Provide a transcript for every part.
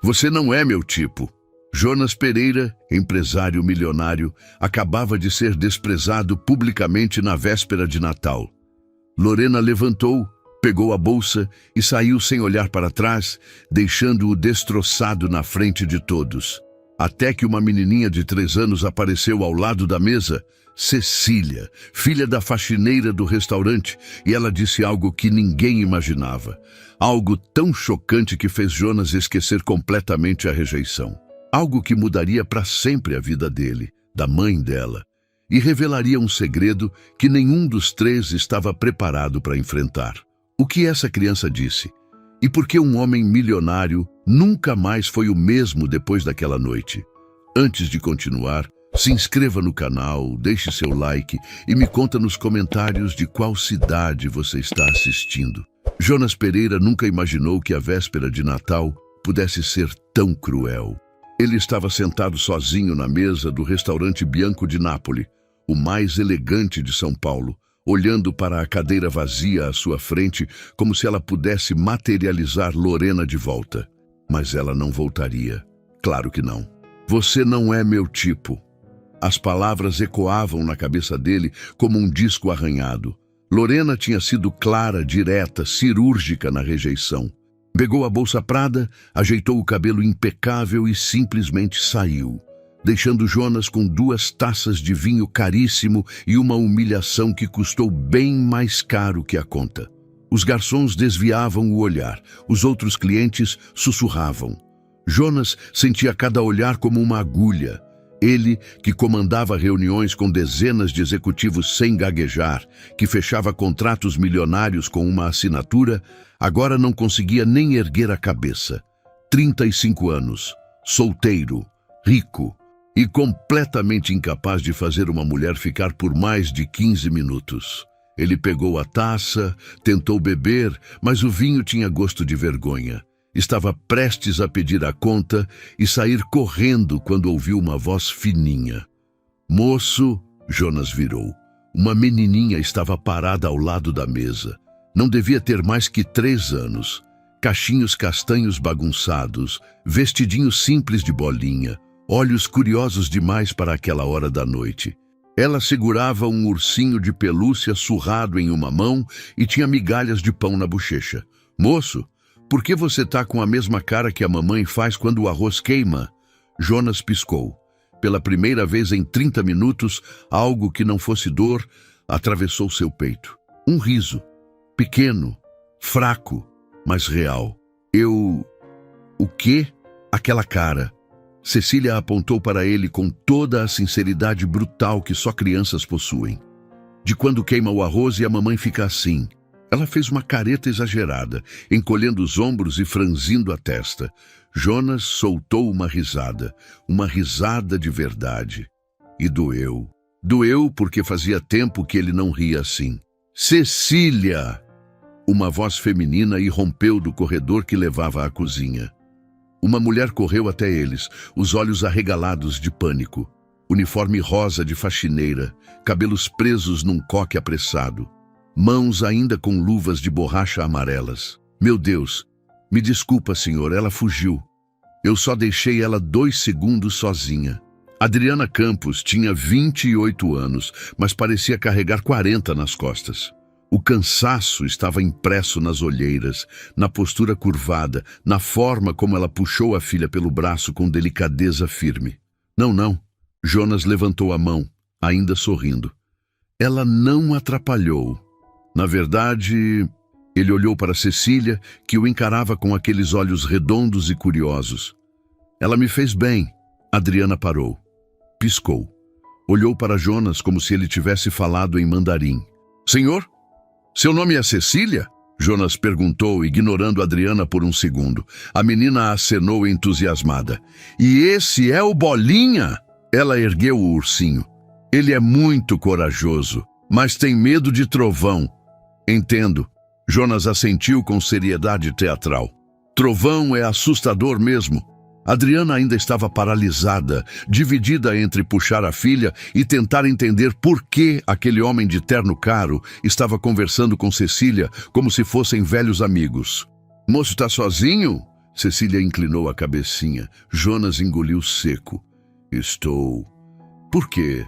Você não é meu tipo. Jonas Pereira, empresário milionário, acabava de ser desprezado publicamente na véspera de Natal. Lorena levantou, pegou a bolsa e saiu sem olhar para trás, deixando-o destroçado na frente de todos. Até que uma menininha de 3 anos apareceu ao lado da mesa, Cecília, filha da faxineira do restaurante, e ela disse algo que ninguém imaginava. Algo tão chocante que fez Jonas esquecer completamente a rejeição. Algo que mudaria para sempre a vida dele, da mãe dela, e revelaria um segredo que nenhum dos 3 estava preparado para enfrentar. O que essa criança disse? E por que um homem milionário nunca mais foi o mesmo depois daquela noite? Antes de continuar, se inscreva no canal, deixe seu like e me conta nos comentários de qual cidade você está assistindo. Jonas Pereira nunca imaginou que a véspera de Natal pudesse ser tão cruel. Ele estava sentado sozinho na mesa do restaurante Bianco de Nápoles, o mais elegante de São Paulo, olhando para a cadeira vazia à sua frente como se ela pudesse materializar Lorena de volta. Mas ela não voltaria. Claro que não. Você não é meu tipo. As palavras ecoavam na cabeça dele como um disco arranhado. Lorena tinha sido clara, direta, cirúrgica na rejeição. Pegou a bolsa Prada, ajeitou o cabelo impecável e simplesmente saiu, deixando Jonas com 2 taças de vinho caríssimo e uma humilhação que custou bem mais caro que a conta. Os garçons desviavam o olhar, os outros clientes sussurravam. Jonas sentia cada olhar como uma agulha. Ele, que comandava reuniões com dezenas de executivos sem gaguejar, que fechava contratos milionários com uma assinatura, agora não conseguia nem erguer a cabeça. 35 anos, solteiro, rico e completamente incapaz de fazer uma mulher ficar por mais de 15 minutos. Ele pegou a taça, tentou beber, mas o vinho tinha gosto de vergonha. Estava prestes a pedir a conta e sair correndo quando ouviu uma voz fininha. Moço, Jonas virou. Uma menininha estava parada ao lado da mesa. Não devia ter mais que 3 anos. Cachinhos castanhos bagunçados, vestidinho simples de bolinha, olhos curiosos demais para aquela hora da noite. Ela segurava um ursinho de pelúcia surrado em uma mão e tinha migalhas de pão na bochecha. Moço, por que você tá com a mesma cara que a mamãe faz quando o arroz queima? Jonas piscou. Pela primeira vez em 30 minutos, algo que não fosse dor atravessou seu peito. Um riso. Pequeno, fraco, mas real. O quê? Aquela cara. Cecília apontou para ele com toda a sinceridade brutal que só crianças possuem. De quando queima o arroz e a mamãe fica assim. Ela fez uma careta exagerada, encolhendo os ombros e franzindo a testa. Jonas soltou uma risada de verdade. E doeu. Doeu porque fazia tempo que ele não ria assim. Cecília! Uma voz feminina irrompeu do corredor que levava à cozinha. Uma mulher correu até eles, os olhos arregalados de pânico. Uniforme rosa de faxineira, cabelos presos num coque apressado. Mãos ainda com luvas de borracha amarelas. Meu Deus, me desculpa, senhor, ela fugiu. Eu só deixei ela 2 segundos sozinha. Adriana Campos tinha 28 anos, mas parecia carregar 40 nas costas. O cansaço estava impresso nas olheiras, na postura curvada, na forma como ela puxou a filha pelo braço com delicadeza firme. Não. Jonas levantou a mão, ainda sorrindo. Ela não atrapalhou. Na verdade, ele olhou para Cecília, que o encarava com aqueles olhos redondos e curiosos. Ela me fez bem. Adriana parou. Piscou. Olhou para Jonas como se ele tivesse falado em mandarim. Senhor? Seu nome é Cecília? Jonas perguntou, ignorando Adriana por um segundo. A menina acenou entusiasmada. E esse é o Bolinha? Ela ergueu o ursinho. Ele é muito corajoso, mas tem medo de trovão. Entendo. Jonas assentiu com seriedade teatral. Trovão é assustador mesmo. Adriana ainda estava paralisada, dividida entre puxar a filha e tentar entender por que aquele homem de terno caro estava conversando com Cecília como se fossem velhos amigos. Moço, tá sozinho? Cecília inclinou a cabecinha. Jonas engoliu seco. Estou. Por quê?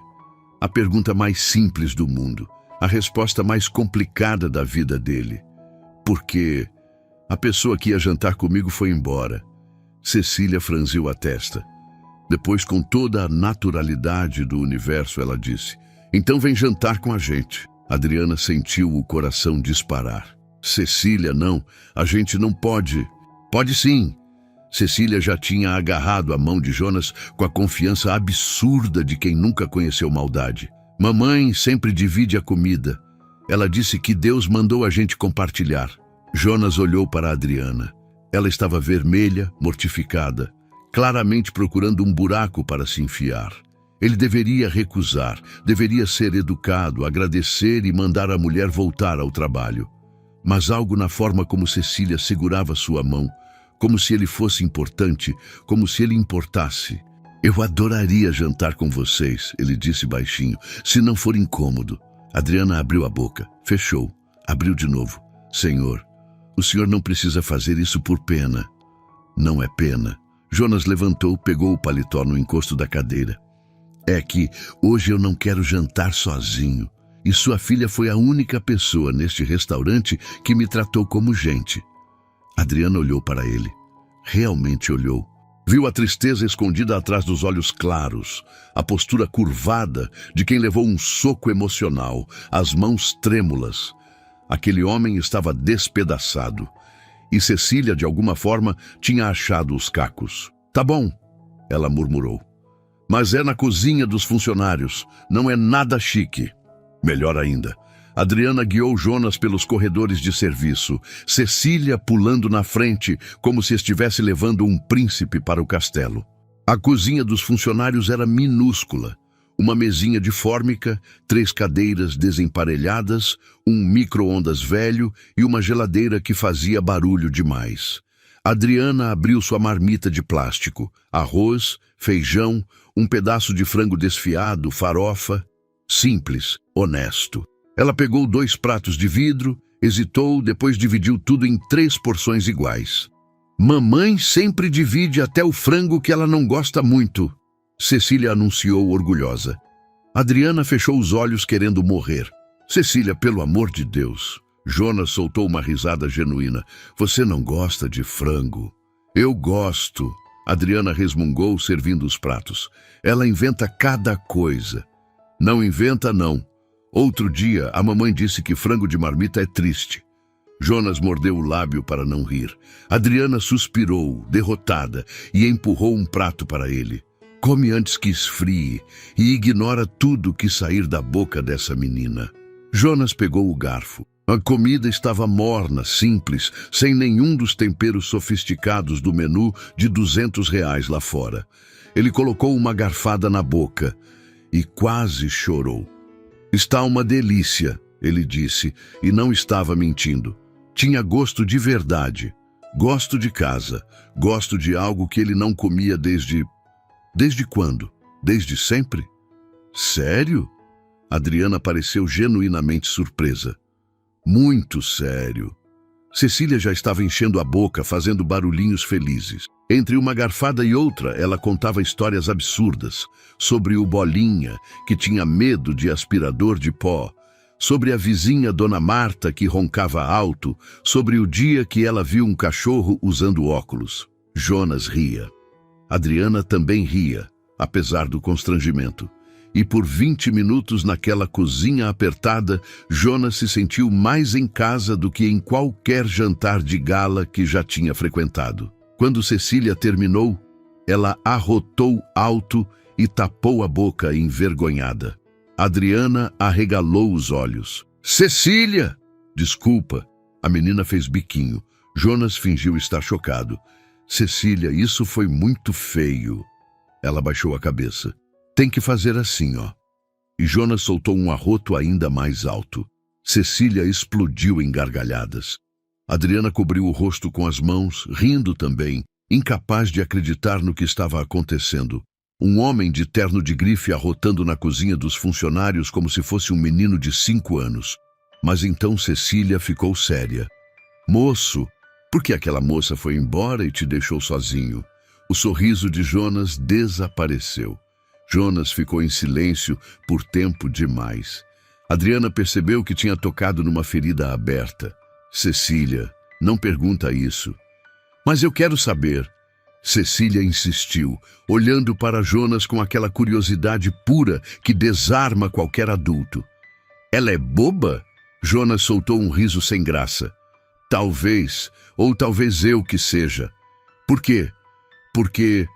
A pergunta mais simples do mundo. A resposta mais complicada da vida dele. Porque a pessoa que ia jantar comigo foi embora. Cecília franziu a testa. Depois, com toda a naturalidade do universo, ela disse: então vem jantar com a gente. Adriana sentiu o coração disparar. Cecília, não, a gente não pode. Pode sim. Cecília já tinha agarrado a mão de Jonas com a confiança absurda de quem nunca conheceu maldade. Mamãe sempre divide a comida. Ela disse que Deus mandou a gente compartilhar. Jonas olhou para Adriana. Ela estava vermelha, mortificada, claramente procurando um buraco para se enfiar. Ele deveria recusar, deveria ser educado, agradecer e mandar a mulher voltar ao trabalho. Mas algo na forma como Cecília segurava sua mão, como se ele fosse importante, como se ele importasse. Eu adoraria jantar com vocês, ele disse baixinho, se não for incômodo. Adriana abriu a boca, fechou, abriu de novo. Senhor, o senhor não precisa fazer isso por pena. Não é pena. Jonas levantou, pegou o paletó no encosto da cadeira. É que hoje eu não quero jantar sozinho. E sua filha foi a única pessoa neste restaurante que me tratou como gente. Adriana olhou para ele. Realmente olhou. Viu a tristeza escondida atrás dos olhos claros, a postura curvada de quem levou um soco emocional, as mãos trêmulas. Aquele homem estava despedaçado. E Cecília, de alguma forma, tinha achado os cacos. Tá bom, ela murmurou. Mas é na cozinha dos funcionários, não é nada chique. Melhor ainda, Adriana guiou Jonas pelos corredores de serviço, Cecília pulando na frente, como se estivesse levando um príncipe para o castelo. A cozinha dos funcionários era minúscula. Uma mesinha de fórmica, 3 cadeiras desemparelhadas, um micro-ondas velho e uma geladeira que fazia barulho demais. Adriana abriu sua marmita de plástico, arroz, feijão, um pedaço de frango desfiado, farofa. Simples, honesto. Ela pegou 2 pratos de vidro, hesitou, depois dividiu tudo em 3 porções iguais. Mamãe sempre divide até o frango que ela não gosta muito, Cecília anunciou orgulhosa. Adriana fechou os olhos querendo morrer. Cecília, pelo amor de Deus. Jonas soltou uma risada genuína. Você não gosta de frango? Eu gosto. Adriana resmungou, servindo os pratos. Ela inventa cada coisa. Não inventa, não. Outro dia, a mamãe disse que frango de marmita é triste. Jonas mordeu o lábio para não rir. Adriana suspirou, derrotada, e empurrou um prato para ele. Come antes que esfrie e ignora tudo que sair da boca dessa menina. Jonas pegou o garfo. A comida estava morna, simples, sem nenhum dos temperos sofisticados do menu de R$ 200 lá fora. Ele colocou uma garfada na boca e quase chorou. Está uma delícia, ele disse, e não estava mentindo. Tinha gosto de verdade. Gosto de casa. Gosto de algo que ele não comia desde... Desde quando? Desde sempre? Sério? Adriana pareceu genuinamente surpresa. Muito sério. Cecília já estava enchendo a boca, fazendo barulhinhos felizes. Entre uma garfada e outra, ela contava histórias absurdas. Sobre o Bolinha, que tinha medo de aspirador de pó. Sobre a vizinha Dona Marta, que roncava alto. Sobre o dia que ela viu um cachorro usando óculos. Jonas ria. Adriana também ria, apesar do constrangimento. E por 20 minutos naquela cozinha apertada, Jonas se sentiu mais em casa do que em qualquer jantar de gala que já tinha frequentado. Quando Cecília terminou, ela arrotou alto e tapou a boca envergonhada. Adriana arregalou os olhos. Cecília! Desculpa. A menina fez biquinho. Jonas fingiu estar chocado. Cecília, isso foi muito feio. Ela baixou a cabeça. Tem que fazer assim, ó. E Jonas soltou um arroto ainda mais alto. Cecília explodiu em gargalhadas. Adriana cobriu o rosto com as mãos, rindo também, incapaz de acreditar no que estava acontecendo. Um homem de terno de grife arrotando na cozinha dos funcionários como se fosse um menino de 5 anos. Mas então Cecília ficou séria. Moço, Por que aquela moça foi embora e te deixou sozinho? O sorriso de Jonas desapareceu. Jonas ficou em silêncio por tempo demais. Adriana percebeu que tinha tocado numa ferida aberta. Cecília, não pergunta isso. Mas eu quero saber. Cecília insistiu, olhando para Jonas com aquela curiosidade pura que desarma qualquer adulto. Ela é boba? Jonas soltou um riso sem graça. Talvez, ou talvez eu que seja. Por quê? Porque...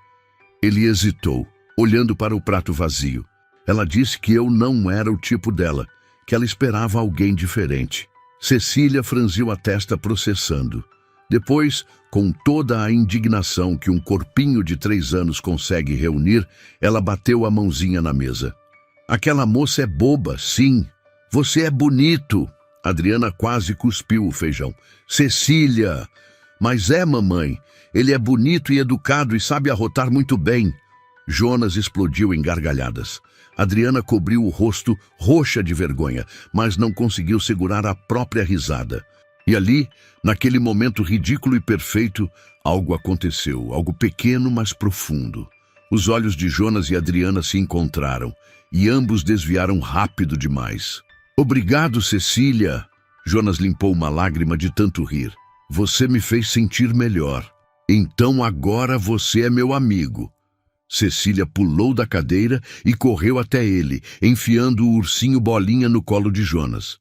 Ele hesitou, olhando para o prato vazio. Ela disse que eu não era o tipo dela, que ela esperava alguém diferente. Cecília franziu a testa processando. Depois, com toda a indignação que um corpinho de 3 anos consegue reunir, ela bateu a mãozinha na mesa. Aquela moça é boba, sim. Você é bonito. Adriana quase cuspiu o feijão. Cecília! Mas é, mamãe. Ele é bonito e educado e sabe arrotar muito bem. Jonas explodiu em gargalhadas. Adriana cobriu o rosto, roxa de vergonha, mas não conseguiu segurar a própria risada. E ali, naquele momento ridículo e perfeito, algo aconteceu, algo pequeno, mas profundo. Os olhos de Jonas e Adriana se encontraram, e ambos desviaram rápido demais. Obrigado, Cecília. Jonas limpou uma lágrima de tanto rir. Você me fez sentir melhor. Então agora você é meu amigo. Cecília pulou da cadeira e correu até ele, enfiando o ursinho Bolinha no colo de Jonas.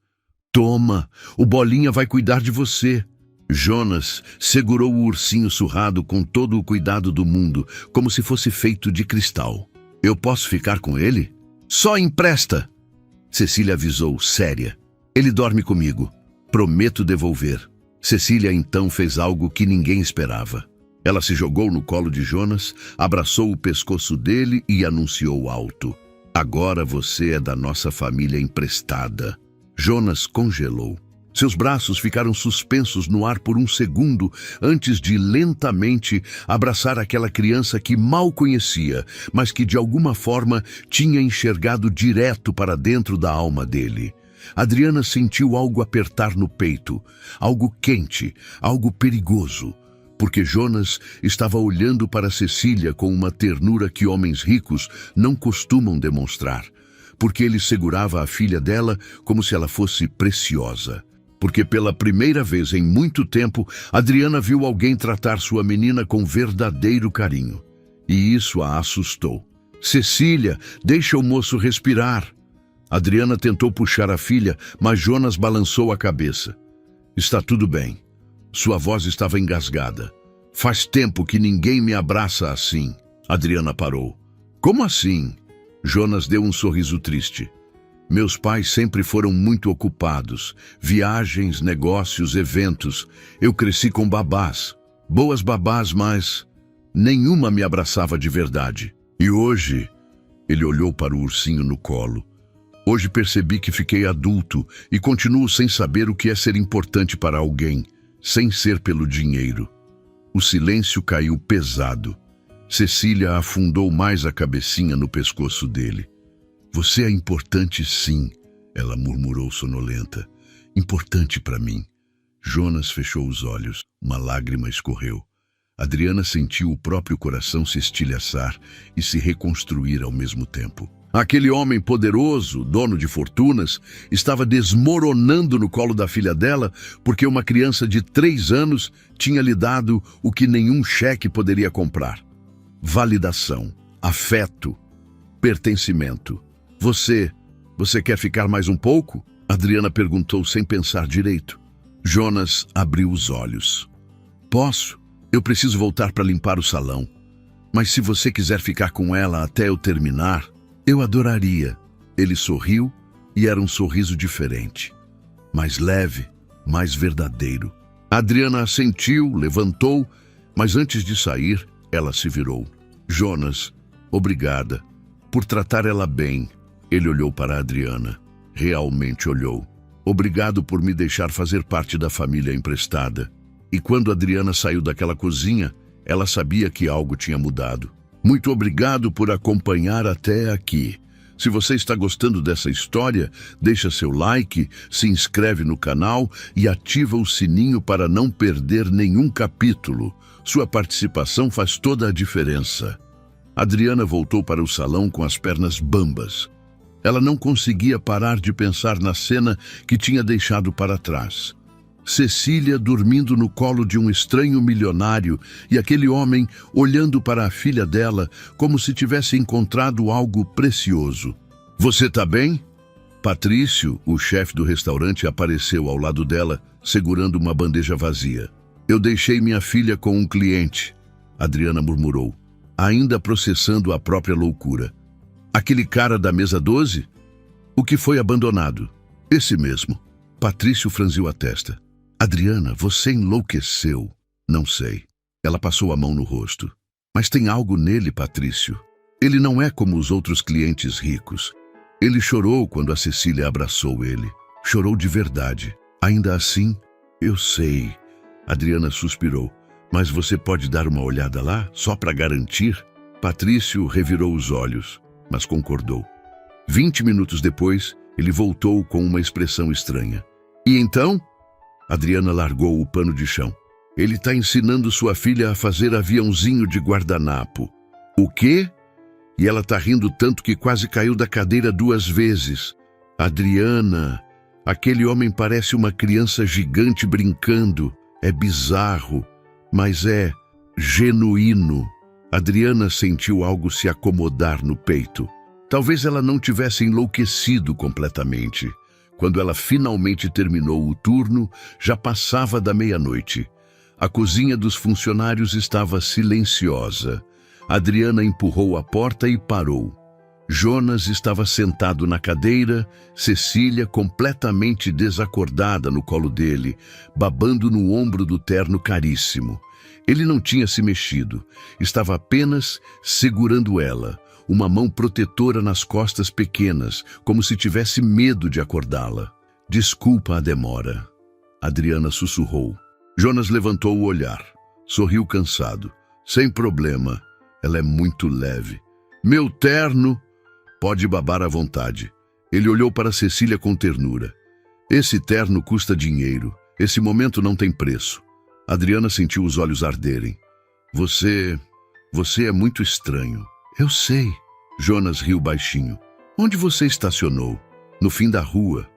Toma, o Bolinha vai cuidar de você. Jonas segurou o ursinho surrado com todo o cuidado do mundo, como se fosse feito de cristal. Eu posso ficar com ele? Só empresta! Cecília avisou, séria. Ele dorme comigo. Prometo devolver. Cecília então fez algo que ninguém esperava. Ela se jogou no colo de Jonas, abraçou o pescoço dele e anunciou alto. Agora você é da nossa família emprestada. Jonas congelou. Seus braços ficaram suspensos no ar por um segundo antes de lentamente abraçar aquela criança que mal conhecia, mas que de alguma forma tinha enxergado direto para dentro da alma dele. Adriana sentiu algo apertar no peito, algo quente, algo perigoso, porque Jonas estava olhando para Cecília com uma ternura que homens ricos não costumam demonstrar, porque ele segurava a filha dela como se ela fosse preciosa. Porque pela primeira vez em muito tempo, Adriana viu alguém tratar sua menina com verdadeiro carinho. E isso a assustou. Cecília, deixa o moço respirar. Adriana tentou puxar a filha, mas Jonas balançou a cabeça. Está tudo bem. Sua voz estava engasgada. Faz tempo que ninguém me abraça assim. Adriana parou. Como assim? Jonas deu um sorriso triste. Meus pais sempre foram muito ocupados. Viagens, negócios, eventos. Eu cresci com babás. Boas babás, mas nenhuma me abraçava de verdade. E hoje, ele olhou para o ursinho no colo. Hoje percebi que fiquei adulto e continuo sem saber o que é ser importante para alguém, sem ser pelo dinheiro. O silêncio caiu pesado. Cecília afundou mais a cabecinha no pescoço dele. Você é importante, sim, ela murmurou sonolenta. Importante para mim. Jonas fechou os olhos. Uma lágrima escorreu. Adriana sentiu o próprio coração se estilhaçar e se reconstruir ao mesmo tempo. Aquele homem poderoso, dono de fortunas, estava desmoronando no colo da filha dela porque uma criança de 3 anos tinha lhe dado o que nenhum cheque poderia comprar. Validação, afeto, pertencimento. Você quer ficar mais um pouco? Adriana perguntou sem pensar direito. Jonas abriu os olhos. Posso? Eu preciso voltar para limpar o salão. Mas se você quiser ficar com ela até eu terminar, eu adoraria. Ele sorriu e era um sorriso diferente. Mais leve, mais verdadeiro. Adriana assentiu, levantou, mas antes de sair, ela se virou. Jonas, obrigada por tratar ela bem. Ele olhou para Adriana. Realmente olhou. Obrigado por me deixar fazer parte da família emprestada. E quando Adriana saiu daquela cozinha, ela sabia que algo tinha mudado. Muito obrigado por acompanhar até aqui. Se você está gostando dessa história, deixa seu like, se inscreve no canal e ativa o sininho para não perder nenhum capítulo. Sua participação faz toda a diferença. Adriana voltou para o salão com as pernas bambas. Ela não conseguia parar de pensar na cena que tinha deixado para trás. Cecília dormindo no colo de um estranho milionário e aquele homem olhando para a filha dela como se tivesse encontrado algo precioso. "Você tá bem?" Patrício, o chefe do restaurante, apareceu ao lado dela, segurando uma bandeja vazia. "Eu deixei minha filha com um cliente", Adriana murmurou, ainda processando a própria loucura. "Aquele cara da mesa 12? O que foi abandonado?" "Esse mesmo." Patrício franziu a testa. "Adriana, você enlouqueceu." "Não sei." Ela passou a mão no rosto. "Mas tem algo nele, Patrício. Ele não é como os outros clientes ricos. Ele chorou quando a Cecília abraçou ele. Chorou de verdade. Ainda assim, eu sei." Adriana suspirou. "Mas você pode dar uma olhada lá, só para garantir?" Patrício revirou os olhos, mas concordou. 20 minutos depois, ele voltou com uma expressão estranha. "E então?" Adriana largou o pano de chão. "Ele está ensinando sua filha a fazer aviãozinho de guardanapo." "O quê?" E ela está rindo tanto que quase caiu da cadeira 2 vezes. "Adriana, aquele homem parece uma criança gigante brincando. É bizarro, mas é genuíno." Adriana sentiu algo se acomodar no peito. Talvez ela não tivesse enlouquecido completamente. Quando ela finalmente terminou o turno, já passava da meia-noite. A cozinha dos funcionários estava silenciosa. Adriana empurrou a porta e parou. Jonas estava sentado na cadeira, Cecília completamente desacordada no colo dele, babando no ombro do terno caríssimo. Ele não tinha se mexido, estava apenas segurando ela, uma mão protetora nas costas pequenas, como se tivesse medo de acordá-la. "Desculpa a demora", Adriana sussurrou. Jonas levantou o olhar, sorriu cansado. "Sem problema, ela é muito leve." "Meu terno!" "Pode babar à vontade." Ele olhou para Cecília com ternura. "Esse terno custa dinheiro. Esse momento não tem preço." Adriana sentiu os olhos arderem. Você é muito estranho." "Eu sei." Jonas riu baixinho. "Onde você estacionou?" "No fim da rua.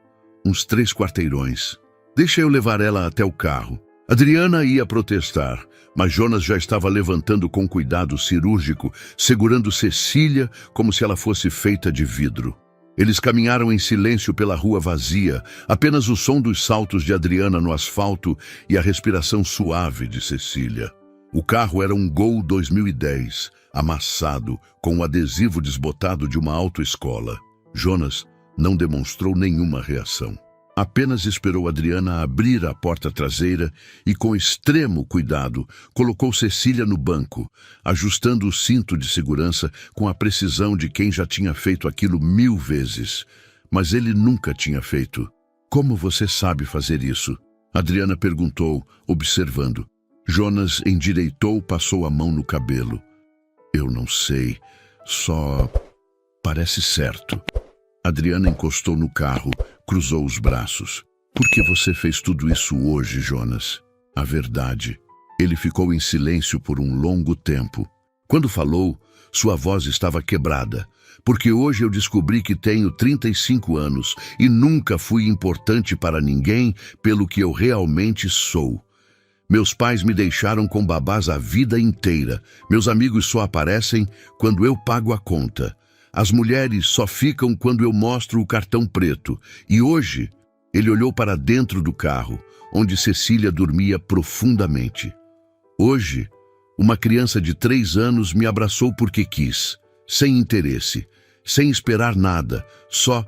Uns 3 quarteirões." "Deixa eu levar ela até o carro." Adriana ia protestar, mas Jonas já estava levantando com cuidado cirúrgico, segurando Cecília como se ela fosse feita de vidro. Eles caminharam em silêncio pela rua vazia, apenas o som dos saltos de Adriana no asfalto e a respiração suave de Cecília. O carro era um Gol 2010, amassado, com um adesivo desbotado de uma autoescola. Jonas não demonstrou nenhuma reação. Apenas esperou Adriana abrir a porta traseira e, com extremo cuidado, colocou Cecília no banco, ajustando o cinto de segurança com a precisão de quem já tinha feito aquilo 1000 vezes. Mas ele nunca tinha feito. "Como você sabe fazer isso?" Adriana perguntou, observando. Jonas endireitou, passou a mão no cabelo. "Eu não sei, só parece certo." Adriana encostou no carro, cruzou os braços. "Por que você fez tudo isso hoje, Jonas?" "A verdade." Ele ficou em silêncio por um longo tempo. Quando falou, sua voz estava quebrada. "Porque hoje eu descobri que tenho 35 anos e nunca fui importante para ninguém pelo que eu realmente sou. Meus pais me deixaram com babás a vida inteira. Meus amigos só aparecem quando eu pago a conta. As mulheres só ficam quando eu mostro o cartão preto. E hoje," ele olhou para dentro do carro, onde Cecília dormia profundamente. "Hoje, uma criança de 3 anos me abraçou porque quis, sem interesse, sem esperar nada, só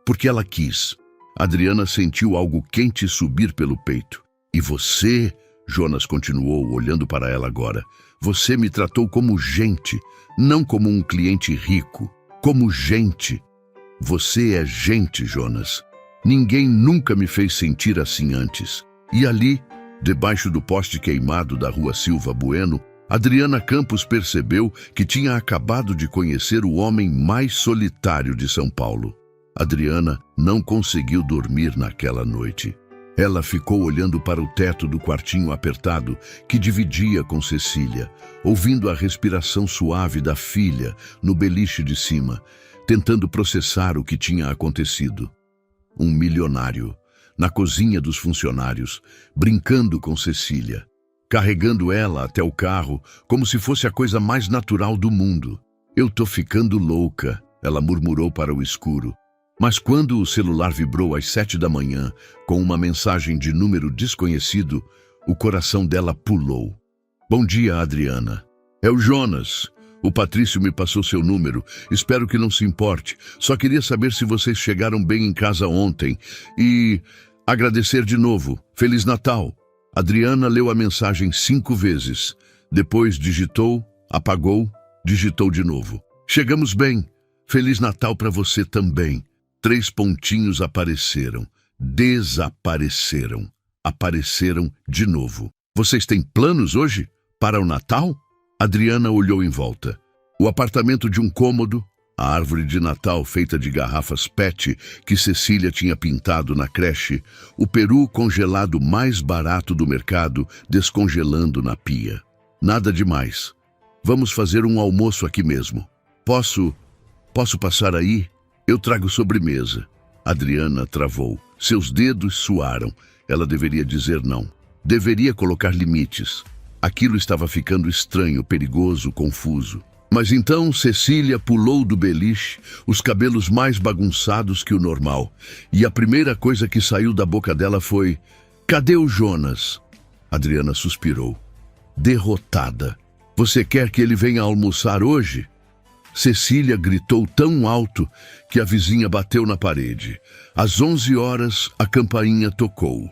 porque ela quis." Adriana sentiu algo quente subir pelo peito. "E você," Jonas continuou, olhando para ela agora, "você me tratou como gente, não como um cliente rico. Como gente. Você é gente, Jonas. Ninguém nunca me fez sentir assim antes." E ali, debaixo do poste queimado da rua Silva Bueno, Adriana Campos percebeu que tinha acabado de conhecer o homem mais solitário de São Paulo. Adriana não conseguiu dormir naquela noite. Ela ficou olhando para o teto do quartinho apertado que dividia com Cecília, ouvindo a respiração suave da filha no beliche de cima, tentando processar o que tinha acontecido. Um milionário, na cozinha dos funcionários, brincando com Cecília, carregando ela até o carro como se fosse a coisa mais natural do mundo. "Eu tô ficando louca", ela murmurou para o escuro. Mas quando o celular vibrou às 7 da manhã, com uma mensagem de número desconhecido, o coração dela pulou. "Bom dia, Adriana. É o Jonas. O Patrício me passou seu número. Espero que não se importe. Só queria saber se vocês chegaram bem em casa ontem. E agradecer de novo. Feliz Natal." Adriana leu a mensagem 5 vezes. Depois digitou, apagou, digitou de novo. "Chegamos bem. Feliz Natal para você também." 3 pontinhos apareceram, desapareceram, apareceram de novo. "Vocês têm planos hoje? Para o Natal?" Adriana olhou em volta. O apartamento de um cômodo, a árvore de Natal feita de garrafas PET que Cecília tinha pintado na creche, o peru congelado mais barato do mercado descongelando na pia. "Nada demais. Vamos fazer um almoço aqui mesmo. Posso passar aí? Eu trago sobremesa." Adriana travou. Seus dedos suaram. Ela deveria dizer não. Deveria colocar limites. Aquilo estava ficando estranho, perigoso, confuso. Mas então Cecília pulou do beliche, os cabelos mais bagunçados que o normal. E a primeira coisa que saiu da boca dela foi: "Cadê o Jonas?" Adriana suspirou. Derrotada. "Você quer que ele venha almoçar hoje?" Cecília gritou tão alto que a vizinha bateu na parede. Às 11 horas, a campainha tocou.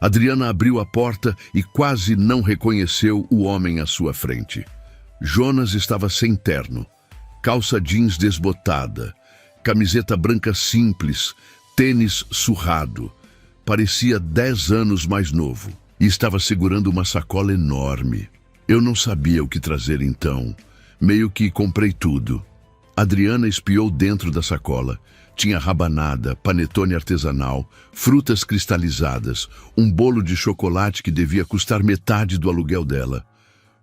Adriana abriu a porta e quase não reconheceu o homem à sua frente. Jonas estava sem terno, calça jeans desbotada, camiseta branca simples, tênis surrado. Parecia 10 anos mais novo e estava segurando uma sacola enorme. Eu não sabia o que trazer então. Meio que comprei tudo. Adriana espiou dentro da sacola. Tinha rabanada, panetone artesanal, frutas cristalizadas, um bolo de chocolate que devia custar metade do aluguel dela.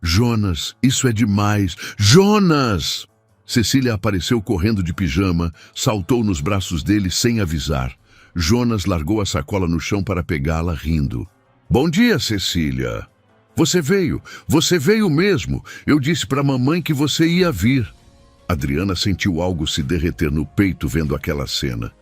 "Jonas, isso é demais! Jonas!" Cecília apareceu correndo de pijama, saltou nos braços dele sem avisar. Jonas largou a sacola no chão para pegá-la, rindo. "Bom dia, Cecília. Você veio mesmo. Eu disse para a mamãe que você ia vir." Adriana sentiu algo se derreter no peito vendo aquela cena.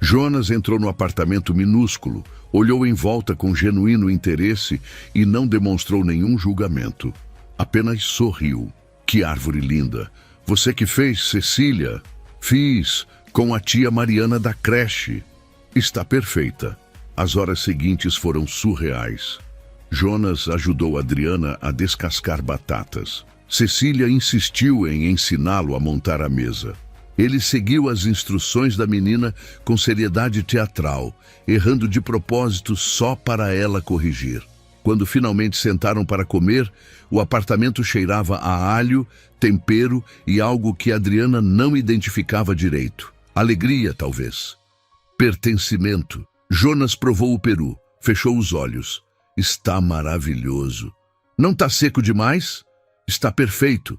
Jonas entrou no apartamento minúsculo, olhou em volta com genuíno interesse e não demonstrou nenhum julgamento. Apenas sorriu. "Que árvore linda! Você que fez, Cecília?" "Fiz, com a tia Mariana da creche." "Está perfeita." As horas seguintes foram surreais. Jonas ajudou Adriana a descascar batatas. Cecília insistiu em ensiná-lo a montar a mesa. Ele seguiu as instruções da menina com seriedade teatral, errando de propósito só para ela corrigir. Quando finalmente sentaram para comer, o apartamento cheirava a alho, tempero e algo que Adriana não identificava direito. Alegria, talvez. Pertencimento. Jonas provou o peru, fechou os olhos. "Está maravilhoso." "Não está seco demais?" "Está perfeito."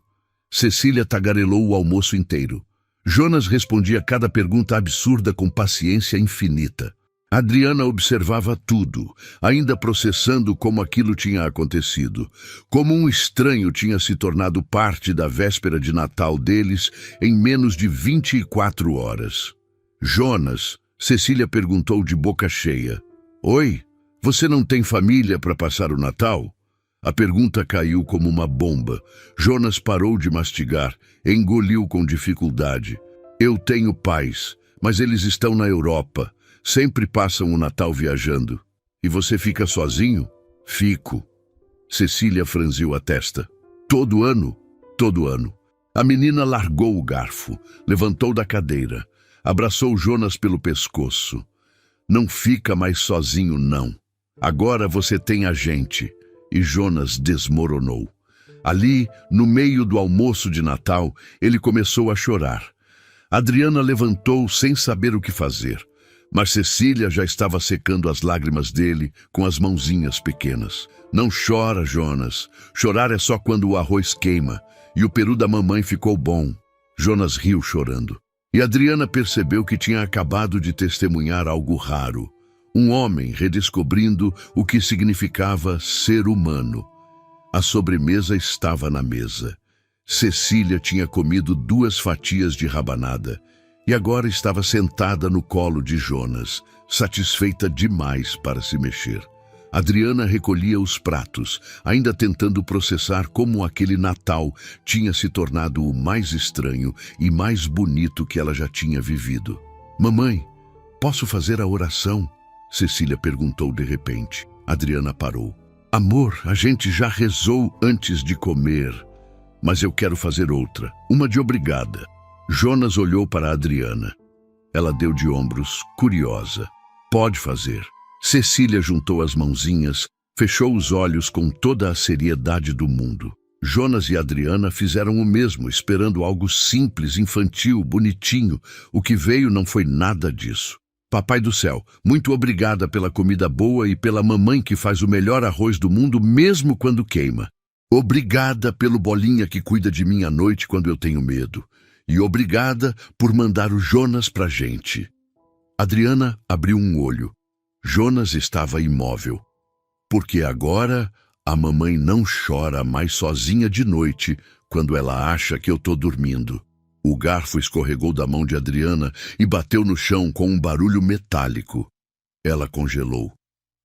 Cecília tagarelou o almoço inteiro. Jonas respondia cada pergunta absurda com paciência infinita. Adriana observava tudo, ainda processando como aquilo tinha acontecido. Como um estranho tinha se tornado parte da véspera de Natal deles em menos de 24 horas. "Jonas," Cecília perguntou de boca cheia. "Oi? Você não tem família para passar o Natal?" A pergunta caiu como uma bomba. Jonas parou de mastigar, engoliu com dificuldade. "Eu tenho pais, mas eles estão na Europa. Sempre passam o Natal viajando." "E você fica sozinho?" "Fico." Cecília franziu a testa. "Todo ano?" "Todo ano." A menina largou o garfo, levantou da cadeira, abraçou Jonas pelo pescoço. "Não fica mais sozinho, não. Agora você tem a gente." E Jonas desmoronou. Ali, no meio do almoço de Natal, ele começou a chorar. Adriana levantou sem saber o que fazer, mas Cecília já estava secando as lágrimas dele com as mãozinhas pequenas. Não chora, Jonas. Chorar é só quando o arroz queima e o peru da mamãe ficou bom. Jonas riu chorando. E Adriana percebeu que tinha acabado de testemunhar algo raro. Um homem redescobrindo o que significava ser humano. A sobremesa estava na mesa. Cecília tinha comido 2 fatias de rabanada e agora estava sentada no colo de Jonas, satisfeita demais para se mexer. Adriana recolhia os pratos, ainda tentando processar como aquele Natal tinha se tornado o mais estranho e mais bonito que ela já tinha vivido. Mamãe, posso fazer a oração? Cecília perguntou de repente. Adriana parou. Amor, a gente já rezou antes de comer, mas eu quero fazer outra, uma de obrigada. Jonas olhou para Adriana. Ela deu de ombros, curiosa. Pode fazer. Cecília juntou as mãozinhas, fechou os olhos com toda a seriedade do mundo. Jonas e Adriana fizeram o mesmo, esperando algo simples, infantil, bonitinho. O que veio não foi nada disso. Papai do céu, muito obrigada pela comida boa e pela mamãe que faz o melhor arroz do mundo mesmo quando queima. Obrigada pelo Bolinha que cuida de mim à noite quando eu tenho medo. E obrigada por mandar o Jonas pra gente. Adriana abriu um olho. Jonas estava imóvel. Porque agora a mamãe não chora mais sozinha de noite quando ela acha que eu tô dormindo. O garfo escorregou da mão de Adriana e bateu no chão com um barulho metálico. Ela congelou.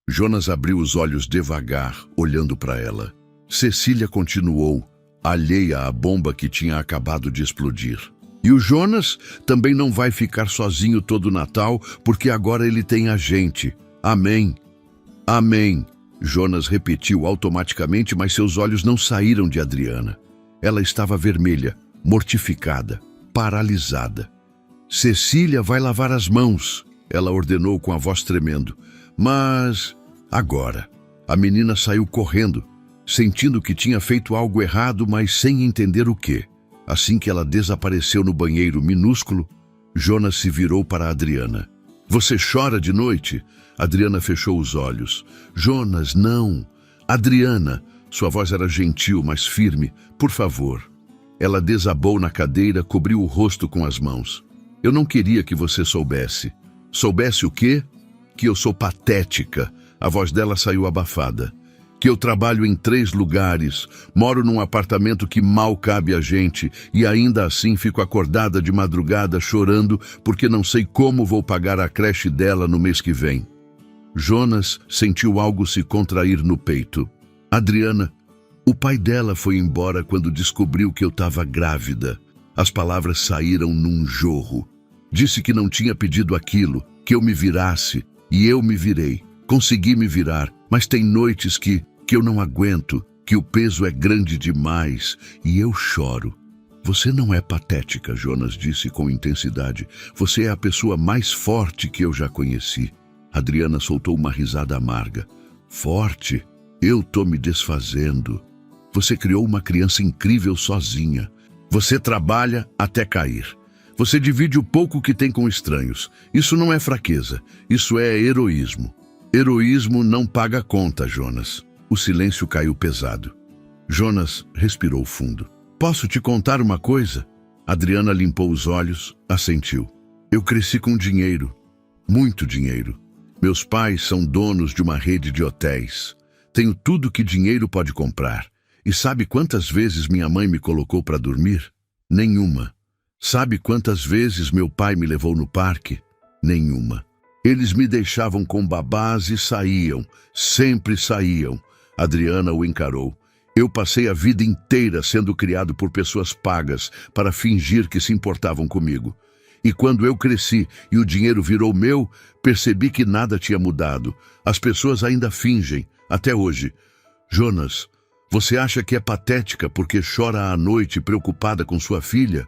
Jonas abriu os olhos devagar, olhando para ela. Cecília continuou, alheia à bomba que tinha acabado de explodir. E o Jonas também não vai ficar sozinho todo Natal, porque agora ele tem a gente. Amém. Amém. Jonas repetiu automaticamente, mas seus olhos não saíram de Adriana. Ela estava vermelha, mortificada, paralisada. Cecília vai lavar as mãos, ela ordenou com a voz tremendo. Mas agora, a menina saiu correndo, sentindo que tinha feito algo errado, mas sem entender o quê. Assim que ela desapareceu no banheiro minúsculo, Jonas se virou para Adriana. Você chora de noite? Adriana fechou os olhos. Jonas, não. Adriana, sua voz era gentil, mas firme. Por favor. Ela desabou na cadeira, cobriu o rosto com as mãos. Eu não queria que você soubesse. Soubesse o quê? Que eu sou patética. A voz dela saiu abafada. Que eu trabalho em 3 lugares, moro num apartamento que mal cabe a gente e ainda assim fico acordada de madrugada chorando porque não sei como vou pagar a creche dela no mês que vem. Jonas sentiu algo se contrair no peito. Adriana, o pai dela foi embora quando descobriu que eu estava grávida. As palavras saíram num jorro. Disse que não tinha pedido aquilo, que eu me virasse, e eu me virei. Consegui me virar, mas tem noites que eu não aguento, que o peso é grande demais, e eu choro. Você não é patética, Jonas disse com intensidade. Você é a pessoa mais forte que eu já conheci. Adriana soltou uma risada amarga. Forte? Eu tô me desfazendo. Você criou uma criança incrível sozinha. Você trabalha até cair. Você divide o pouco que tem com estranhos. Isso não é fraqueza, isso é heroísmo. Heroísmo não paga conta, Jonas. O silêncio caiu pesado. Jonas respirou fundo. Posso te contar uma coisa? Adriana limpou os olhos, assentiu. Eu cresci com dinheiro, muito dinheiro. Meus pais são donos de uma rede de hotéis. Tenho tudo que dinheiro pode comprar. E sabe quantas vezes minha mãe me colocou para dormir? Nenhuma. Sabe quantas vezes meu pai me levou no parque? Nenhuma. Eles me deixavam com babás e saíam, sempre saíam. Adriana o encarou. Eu passei a vida inteira sendo criado por pessoas pagas para fingir que se importavam comigo. E quando eu cresci e o dinheiro virou meu, percebi que nada tinha mudado. As pessoas ainda fingem, até hoje. Jonas, você acha que é patética porque chora à noite preocupada com sua filha?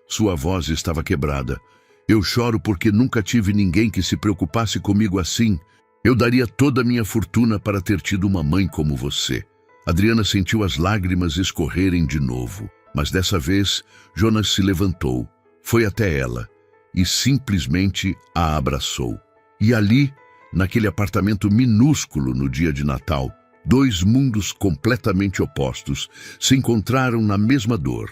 Sua voz estava quebrada. Eu choro porque nunca tive ninguém que se preocupasse comigo assim. Eu daria toda a minha fortuna para ter tido uma mãe como você. Adriana sentiu as lágrimas escorrerem de novo, mas dessa vez Jonas se levantou, foi até ela e simplesmente a abraçou. E ali, naquele apartamento minúsculo no dia de Natal, dois mundos completamente opostos se encontraram na mesma dor,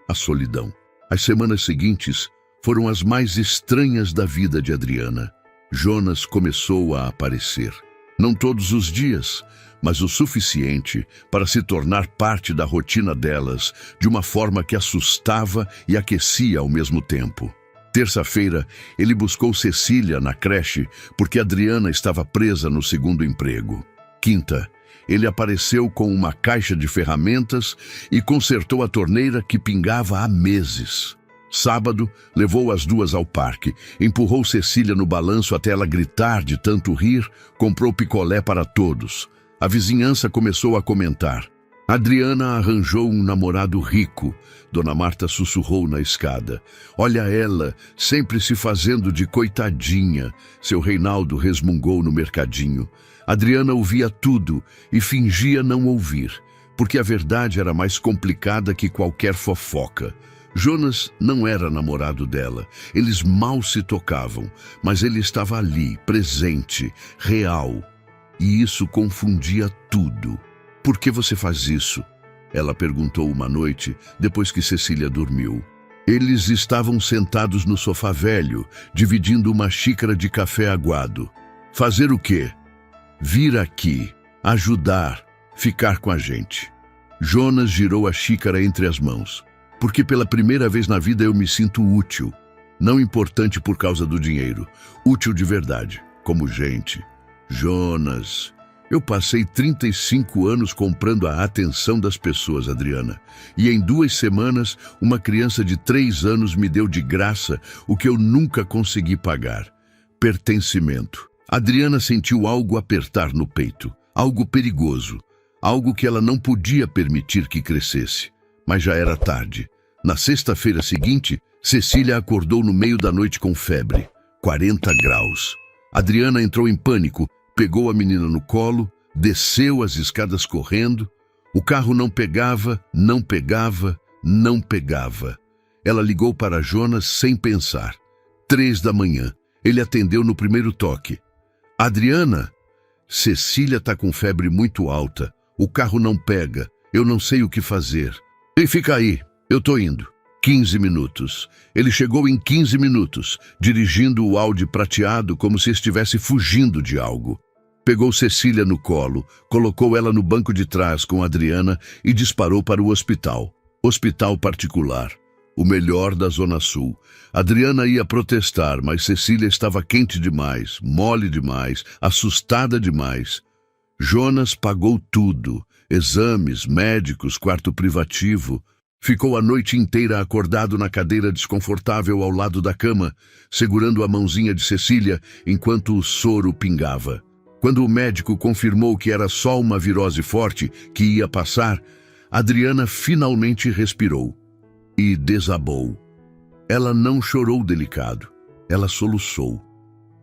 a solidão. As semanas seguintes foram as mais estranhas da vida de Adriana. Jonas começou a aparecer. Não todos os dias, mas o suficiente para se tornar parte da rotina delas, de uma forma que assustava e aquecia ao mesmo tempo. Terça-feira, ele buscou Cecília na creche porque Adriana estava presa no segundo emprego. Quinta, ele apareceu com uma caixa de ferramentas e consertou a torneira que pingava há meses. Sábado, levou as duas ao parque, empurrou Cecília no balanço até ela gritar de tanto rir, comprou picolé para todos. A vizinhança começou a comentar. Adriana arranjou um namorado rico. Dona Marta sussurrou na escada. Olha ela, sempre se fazendo de coitadinha. Seu Reinaldo resmungou no mercadinho. Adriana ouvia tudo e fingia não ouvir, porque a verdade era mais complicada que qualquer fofoca. Jonas não era namorado dela, eles mal se tocavam, mas ele estava ali, presente, real. E isso confundia tudo. Por que você faz isso? Ela perguntou uma noite, depois que Cecília dormiu. Eles estavam sentados no sofá velho, dividindo uma xícara de café aguado. Fazer o quê? Vir aqui, ajudar, ficar com a gente. Jonas girou a xícara entre as mãos. Porque pela primeira vez na vida eu me sinto útil. Não importante por causa do dinheiro. Útil de verdade, como gente. Jonas, eu passei 35 anos comprando a atenção das pessoas, Adriana. E em 2 semanas, uma criança de 3 anos me deu de graça o que eu nunca consegui pagar. Pertencimento. Adriana sentiu algo apertar no peito. Algo perigoso. Algo que ela não podia permitir que crescesse. Mas já era tarde. Na sexta-feira seguinte, Cecília acordou no meio da noite com febre, 40 graus. Adriana entrou em pânico, pegou a menina no colo, desceu as escadas correndo. O carro não pegava, não pegava, não pegava. Ela ligou para Jonas sem pensar. 3 da manhã. Ele atendeu no primeiro toque. Adriana, Cecília está com febre muito alta. O carro não pega. Eu não sei o que fazer. E fica aí, eu tô indo. 15 minutos. Ele chegou em 15 minutos, dirigindo o Audi prateado como se estivesse fugindo de algo. Pegou Cecília no colo, colocou ela no banco de trás com Adriana e disparou para o hospital. Hospital particular. O melhor da Zona Sul. Adriana ia protestar, mas Cecília estava quente demais, mole demais, assustada demais. Jonas pagou tudo. Exames, médicos, quarto privativo. Ficou a noite inteira acordado na cadeira desconfortável ao lado da cama, segurando a mãozinha de Cecília enquanto o soro pingava. Quando o médico confirmou que era só uma virose forte que ia passar, Adriana finalmente respirou e desabou. Ela não chorou delicado, ela soluçou.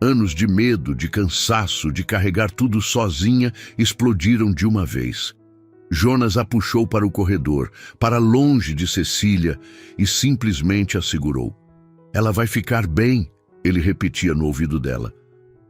Anos de medo, de cansaço, de carregar tudo sozinha explodiram de uma vez. Jonas a puxou para o corredor, para longe de Cecília, e simplesmente a segurou. Ela vai ficar bem, ele repetia no ouvido dela.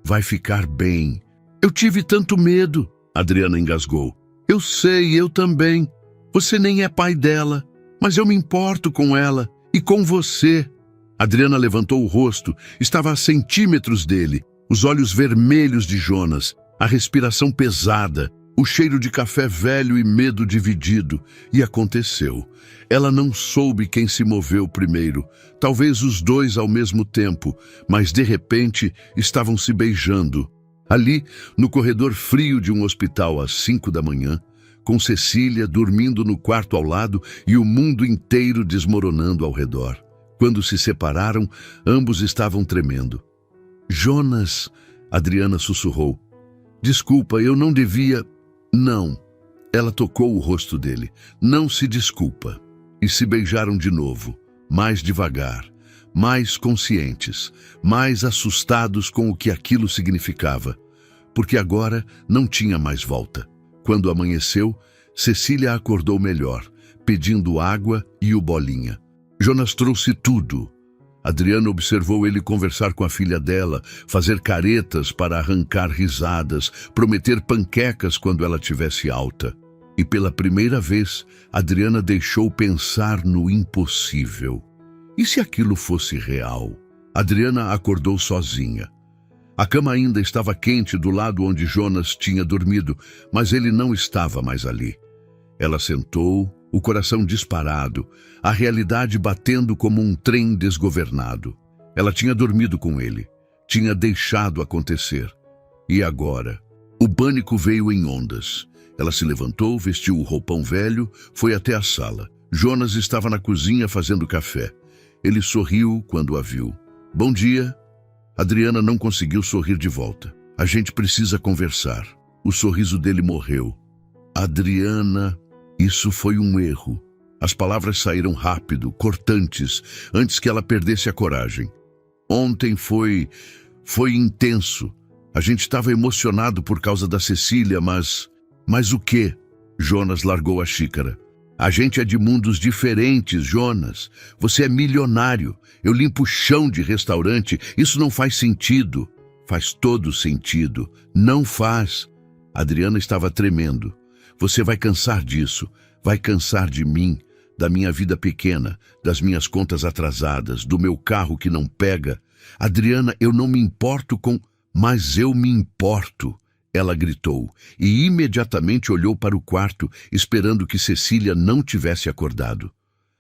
Vai ficar bem. Eu tive tanto medo, Adriana engasgou. Eu sei, eu também. Você nem é pai dela, mas eu me importo com ela e com você. Adriana levantou o rosto, estava a centímetros dele, os olhos vermelhos de Jonas, a respiração pesada, o cheiro de café velho e medo dividido. E aconteceu. Ela não soube quem se moveu primeiro, talvez os dois ao mesmo tempo, mas de repente estavam se beijando. Ali, no corredor frio de um hospital às 5 da manhã, com Cecília dormindo no quarto ao lado e o mundo inteiro desmoronando ao redor. Quando se separaram, ambos estavam tremendo. Jonas, Adriana sussurrou. Desculpa, eu não devia... Não. Ela tocou o rosto dele. Não se desculpa. E se beijaram de novo, mais devagar, mais conscientes, mais assustados com o que aquilo significava. Porque agora não tinha mais volta. Quando amanheceu, Cecília acordou melhor, pedindo água e o Bolinha. Jonas trouxe tudo. Adriana observou ele conversar com a filha dela, fazer caretas para arrancar risadas, prometer panquecas quando ela tivesse alta. E pela primeira vez, Adriana deixou pensar no impossível. E se aquilo fosse real? Adriana acordou sozinha. A cama ainda estava quente do lado onde Jonas tinha dormido, mas ele não estava mais ali. Ela sentou, o coração disparado, a realidade batendo como um trem desgovernado. Ela tinha dormido com ele, tinha deixado acontecer. E agora? O pânico veio em ondas. Ela se levantou, vestiu o roupão velho, foi até a sala. Jonas estava na cozinha fazendo café. Ele sorriu quando a viu. Bom dia. Adriana não conseguiu sorrir de volta. A gente precisa conversar. O sorriso dele morreu. Adriana, isso foi um erro. As palavras saíram rápido, cortantes, antes que ela perdesse a coragem. Ontem foi intenso. A gente estava emocionado por causa da Cecília, mas o quê? Jonas largou a xícara. A gente é de mundos diferentes, Jonas. Você é milionário. Eu limpo o chão de restaurante. Isso não faz sentido. Faz todo sentido. Não faz. Adriana estava tremendo. Você vai cansar disso. Vai cansar de mim, da minha vida pequena, das minhas contas atrasadas, do meu carro que não pega. Adriana, eu não me importo com... Mas eu me importo. Ela gritou e imediatamente olhou para o quarto, esperando que Cecília não tivesse acordado.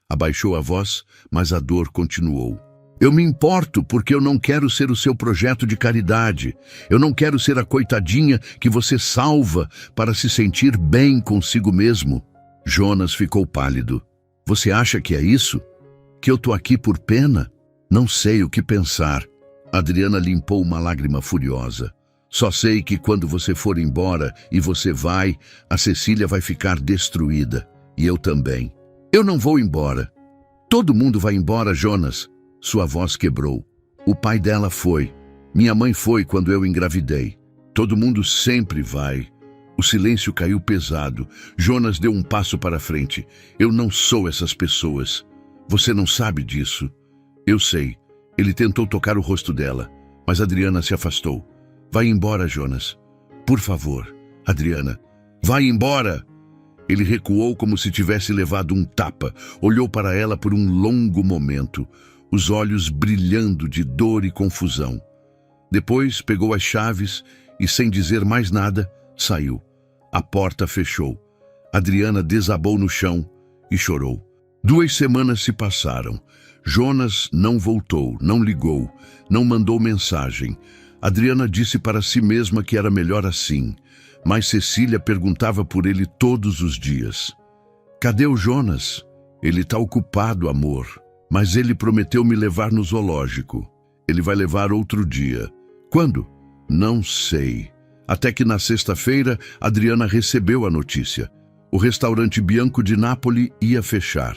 Abaixou a voz, mas a dor continuou. Eu me importo porque eu não quero ser o seu projeto de caridade. Eu não quero ser a coitadinha que você salva para se sentir bem consigo mesmo. Jonas ficou pálido. Você acha que é isso? Que eu tô aqui por pena? Não sei o que pensar. Adriana limpou uma lágrima furiosa. Só sei que quando você for embora e você vai, a Cecília vai ficar destruída. E eu também. Eu não vou embora. Todo mundo vai embora, Jonas. Sua voz quebrou. O pai dela foi. Minha mãe foi quando eu engravidei. Todo mundo sempre vai. O silêncio caiu pesado. Jonas deu um passo para frente. Eu não sou essas pessoas. Você não sabe disso. Eu sei. Ele tentou tocar o rosto dela, mas Adriana se afastou. Vai embora, Jonas. Por favor, Adriana. Vai embora! Ele recuou como se tivesse levado um tapa. Olhou para ela por um longo momento, os olhos brilhando de dor e confusão. Depois pegou as chaves e, sem dizer mais nada, saiu. A porta fechou. Adriana desabou no chão e chorou. 2 semanas se passaram. Jonas não voltou, não ligou, não mandou mensagem. Adriana disse para si mesma que era melhor assim, mas Cecília perguntava por ele todos os dias. Cadê o Jonas? Ele está ocupado, amor. Mas ele prometeu me levar no zoológico. Ele vai levar outro dia. Quando? Não sei. Até que na sexta-feira, Adriana recebeu a notícia. O restaurante Bianco di Napoli ia fechar.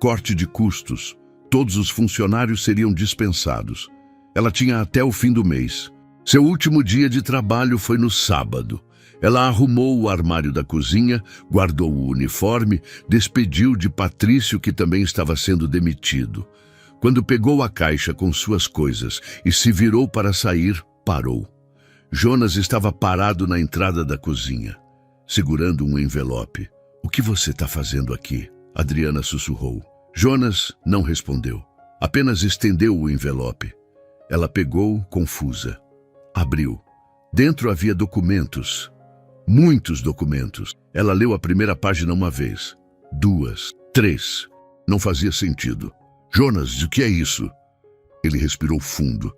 Corte de custos. Todos os funcionários seriam dispensados. Ela tinha até o fim do mês. Seu último dia de trabalho foi no sábado. Ela arrumou o armário da cozinha, guardou o uniforme, despediu de Patrício, que também estava sendo demitido. Quando pegou a caixa com suas coisas e se virou para sair, parou. Jonas estava parado na entrada da cozinha, segurando um envelope. O que você está fazendo aqui? Adriana sussurrou. Jonas não respondeu. Apenas estendeu o envelope. Ela pegou, confusa. Abriu. Dentro havia documentos. Muitos documentos. Ela leu a primeira página uma vez. 2, 3. Não fazia sentido. Jonas, o que é isso? Ele respirou fundo.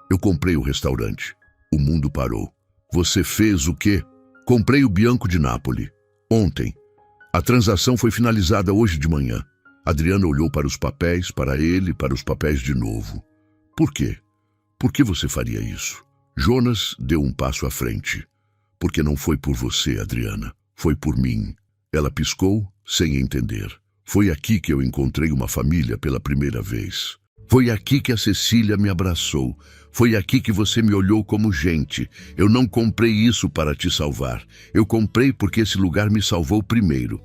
Eu comprei o restaurante. O mundo parou. Você fez o quê? Comprei o Bianco di Napoli. Ontem. A transação foi finalizada hoje de manhã. Adriana olhou para os papéis, para ele, para os papéis de novo. Por quê? Por que você faria isso? Jonas deu um passo à frente. Porque não foi por você, Adriana. Foi por mim. Ela piscou, sem entender. Foi aqui que eu encontrei uma família pela primeira vez. Foi aqui que a Cecília me abraçou. Foi aqui que você me olhou como gente. Eu não comprei isso para te salvar. Eu comprei porque esse lugar me salvou primeiro.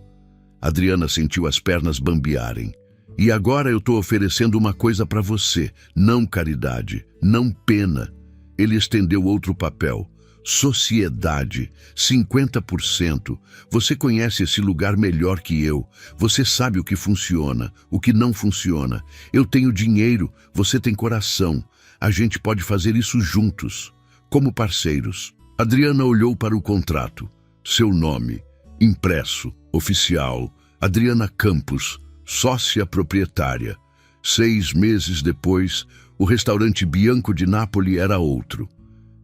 Adriana sentiu as pernas bambearem. E agora eu estou oferecendo uma coisa para você. Não caridade, não pena. Ele estendeu outro papel. Sociedade, 50%. Você conhece esse lugar melhor que eu. Você sabe o que funciona, o que não funciona. Eu tenho dinheiro, você tem coração. A gente pode fazer isso juntos, como parceiros. Adriana olhou para o contrato. Seu nome, impresso, oficial, Adriana Campos, sócia proprietária. 6 meses depois, o restaurante Bianco de Nápoles era outro.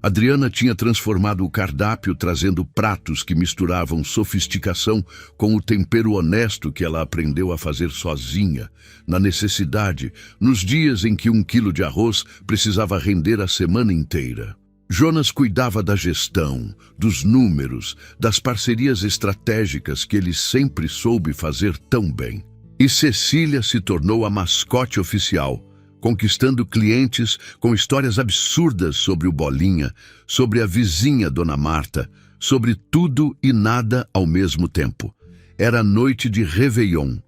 Adriana tinha transformado o cardápio, trazendo pratos que misturavam sofisticação com o tempero honesto que ela aprendeu a fazer sozinha, na necessidade, nos dias em que 1 quilo de arroz precisava render a semana inteira. Jonas cuidava da gestão, dos números, das parcerias estratégicas que ele sempre soube fazer tão bem. E Cecília se tornou a mascote oficial, conquistando clientes com histórias absurdas sobre o Bolinha, sobre a vizinha Dona Marta, sobre tudo e nada ao mesmo tempo. Era noite de Réveillon.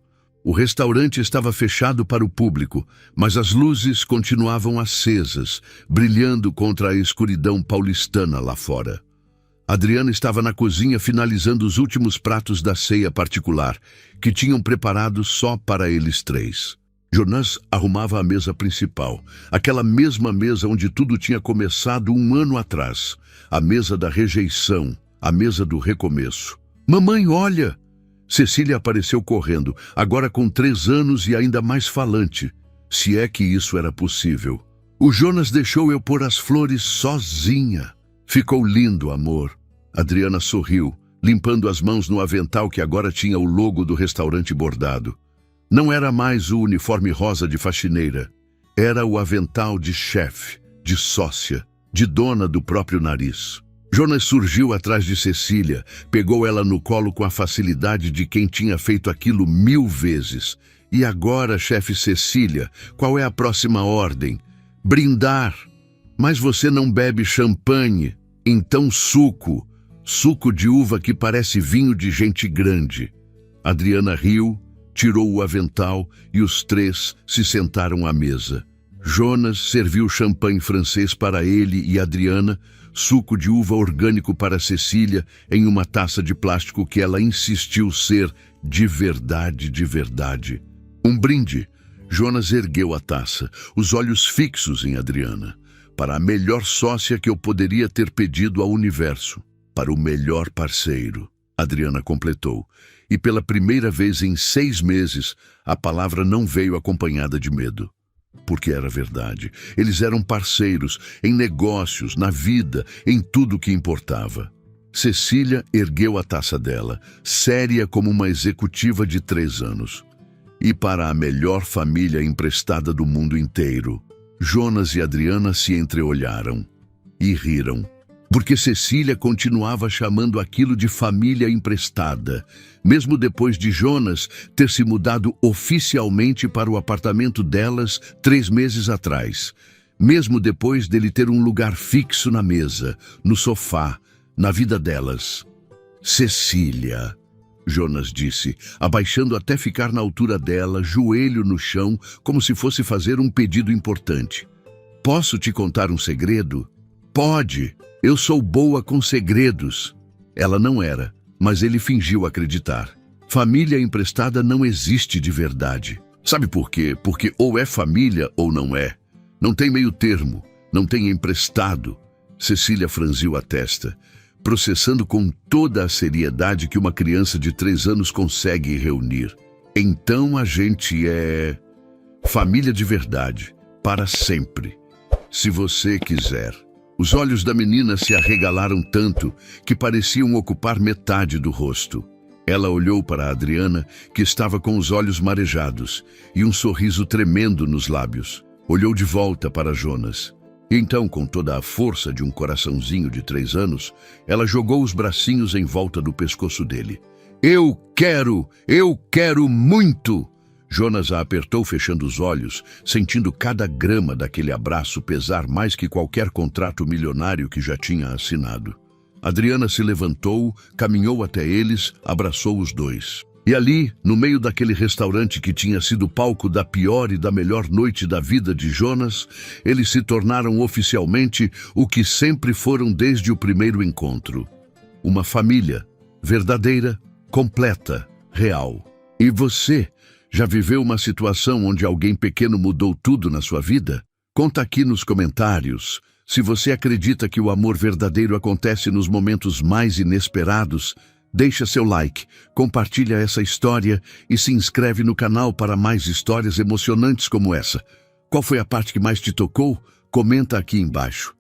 O restaurante estava fechado para o público, mas as luzes continuavam acesas, brilhando contra a escuridão paulistana lá fora. Adriana estava na cozinha finalizando os últimos pratos da ceia particular, que tinham preparado só para eles 3. Jonas arrumava a mesa principal, aquela mesma mesa onde tudo tinha começado 1 ano atrás. A mesa da rejeição, a mesa do recomeço. Mamãe, olha! Cecília apareceu correndo, agora com 3 anos e ainda mais falante, se é que isso era possível. O Jonas deixou eu pôr as flores sozinha. Ficou lindo, amor. Adriana sorriu, limpando as mãos no avental que agora tinha o logo do restaurante bordado. Não era mais o uniforme rosa de faxineira. Era o avental de chefe, de sócia, de dona do próprio nariz. Jonas surgiu atrás de Cecília, pegou ela no colo com a facilidade de quem tinha feito aquilo 1000 vezes. E agora, chefe Cecília, qual é a próxima ordem? Brindar. Mas você não bebe champanhe, então suco. Suco de uva que parece vinho de gente grande. Adriana riu, tirou o avental e os 3 se sentaram à mesa. Jonas serviu champanhe francês para ele e Adriana, suco de uva orgânico para Cecília em uma taça de plástico que ela insistiu ser de verdade, de verdade. Um brinde. Jonas ergueu a taça, os olhos fixos em Adriana. Para a melhor sócia que eu poderia ter pedido ao universo. Para o melhor parceiro. Adriana completou. E pela primeira vez em 6 meses, a palavra não veio acompanhada de medo. Porque era verdade. Eles eram parceiros, em negócios, na vida, em tudo que importava. Cecília ergueu a taça dela, séria como uma executiva de 3 anos. E para a melhor família emprestada do mundo inteiro, Jonas e Adriana se entreolharam e riram. Porque Cecília continuava chamando aquilo de família emprestada, mesmo depois de Jonas ter se mudado oficialmente para o apartamento delas 3 meses atrás, mesmo depois dele ter um lugar fixo na mesa, no sofá, na vida delas. Cecília, Jonas disse, abaixando até ficar na altura dela, joelho no chão, como se fosse fazer um pedido importante. Posso te contar um segredo? Pode! Eu sou boa com segredos. Ela não era, mas ele fingiu acreditar. Família emprestada não existe de verdade. Sabe por quê? Porque ou é família ou não é. Não tem meio termo, não tem emprestado. Cecília franziu a testa, processando com toda a seriedade que uma criança de 3 anos consegue reunir. Então a gente é família de verdade, para sempre, se você quiser. Os olhos da menina se arregalaram tanto que pareciam ocupar metade do rosto. Ela olhou para a Adriana, que estava com os olhos marejados e um sorriso tremendo nos lábios. Olhou de volta para Jonas. Então, com toda a força de um coraçãozinho de 3 anos, ela jogou os bracinhos em volta do pescoço dele. Eu quero muito! Jonas a apertou fechando os olhos, sentindo cada grama daquele abraço pesar mais que qualquer contrato milionário que já tinha assinado. Adriana se levantou, caminhou até eles, abraçou os dois. E ali, no meio daquele restaurante que tinha sido palco da pior e da melhor noite da vida de Jonas, eles se tornaram oficialmente o que sempre foram desde o primeiro encontro. Uma família, verdadeira, completa, real. E você, já viveu uma situação onde alguém pequeno mudou tudo na sua vida? Conta aqui nos comentários. Se você acredita que o amor verdadeiro acontece nos momentos mais inesperados, deixa seu like, compartilha essa história e se inscreve no canal para mais histórias emocionantes como essa. Qual foi a parte que mais te tocou? Comenta aqui embaixo.